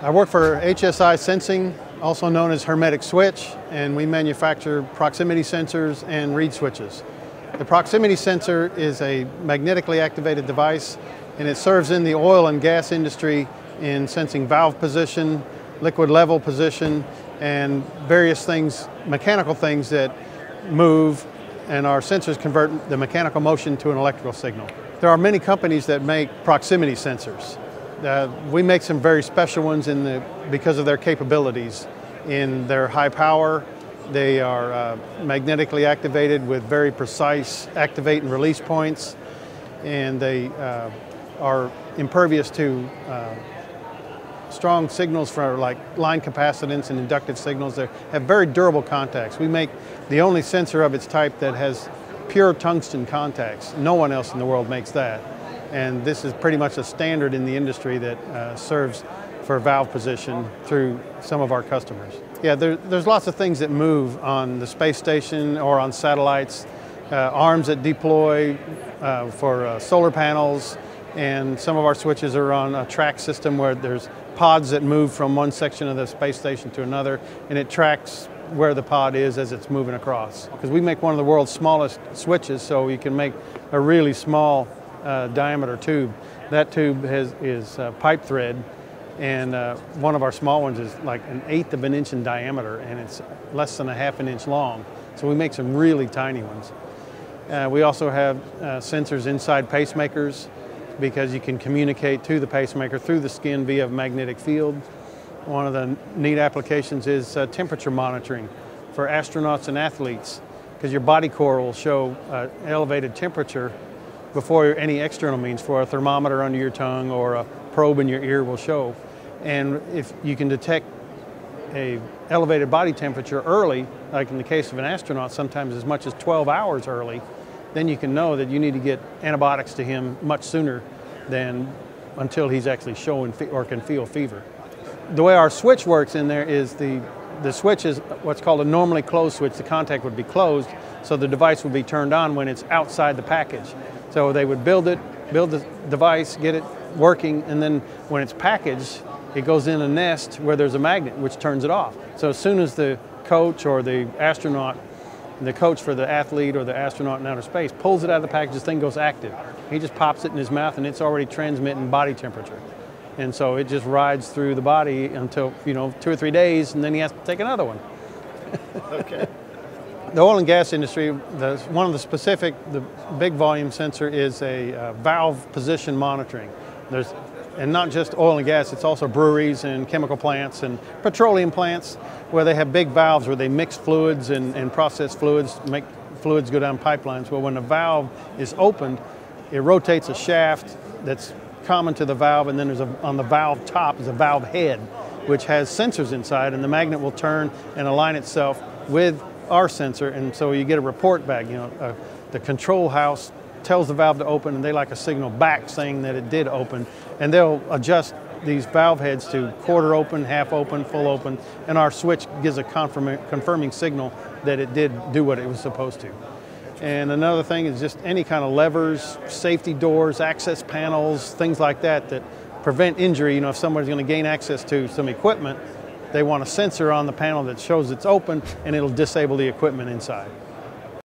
I work for HSI Sensing, also known as Hermetic Switch, and we manufacture proximity sensors and reed switches. The proximity sensor is a magnetically activated device, and it serves in the oil and gas industry in sensing valve position, liquid level position, and various things, mechanical things that move, and our sensors convert the mechanical motion to an electrical signal. There are many companies that make proximity sensors. We make some very special ones because of their capabilities. In their high power, they are magnetically activated with very precise activate and release points, and they are impervious to strong signals for like line capacitance and inductive signals. They have very durable contacts. We make the only sensor of its type that has pure tungsten contacts. No one else in the world makes that. And this is pretty much a standard in the industry that serves for valve position through some of our customers. Yeah, there's lots of things that move on the space station or on satellites, arms that deploy for solar panels, and some of our switches are on a track system where there's pods that move from one section of the space station to another, and it tracks where the pod is as it's moving across. Because we make one of the world's smallest switches, so you can make a really small diameter tube. That tube is pipe thread, and one of our small ones is like 1/8 of an inch in diameter, and it's less than 1/2 an inch long. So we make some really tiny ones. We also have sensors inside pacemakers, because you can communicate to the pacemaker through the skin via a magnetic field. One of the neat applications is temperature monitoring for astronauts and athletes, because your body core will show elevated temperature before any external means, for a thermometer under your tongue or a probe in your ear will show. And if you can detect a elevated body temperature early, like in the case of an astronaut, sometimes as much as 12 hours early, then you can know that you need to get antibiotics to him much sooner than until he's actually showing or can feel fever. The way our switch works in there is the switch is what's called a normally closed switch. The contact would be closed, so the device would be turned on when it's outside the package. So they would build the device, get it working, and then when it's packaged, it goes in a nest where there's a magnet which turns it off. So as soon as the coach or the astronaut, the coach for the athlete or the astronaut in outer space, pulls it out of the package, this thing goes active. He just pops it in his mouth and it's already transmitting body temperature. And so it just rides through the body until, 2 or 3 days, and then he has to take another one. Okay. The oil and gas industry, one of the big volume sensor is a valve position monitoring. And not just oil and gas, it's also breweries and chemical plants and petroleum plants where they have big valves where they mix fluids and process fluids, make fluids go down pipelines. Well, when a valve is opened, it rotates a shaft that's common to the valve, and then on the valve top is a valve head, which has sensors inside, and the magnet will turn and align itself with our sensor, and so you get a report back. The control house tells the valve to open, and they like a signal back saying that it did open, and they'll adjust these valve heads to quarter open, half open, full open, and our switch gives a confirming signal that it did do what it was supposed to. And another thing is just any kind of levers, safety doors, access panels, things like that prevent injury. If somebody's going to gain access to some equipment, they want a sensor on the panel that shows it's open, and it'll disable the equipment inside.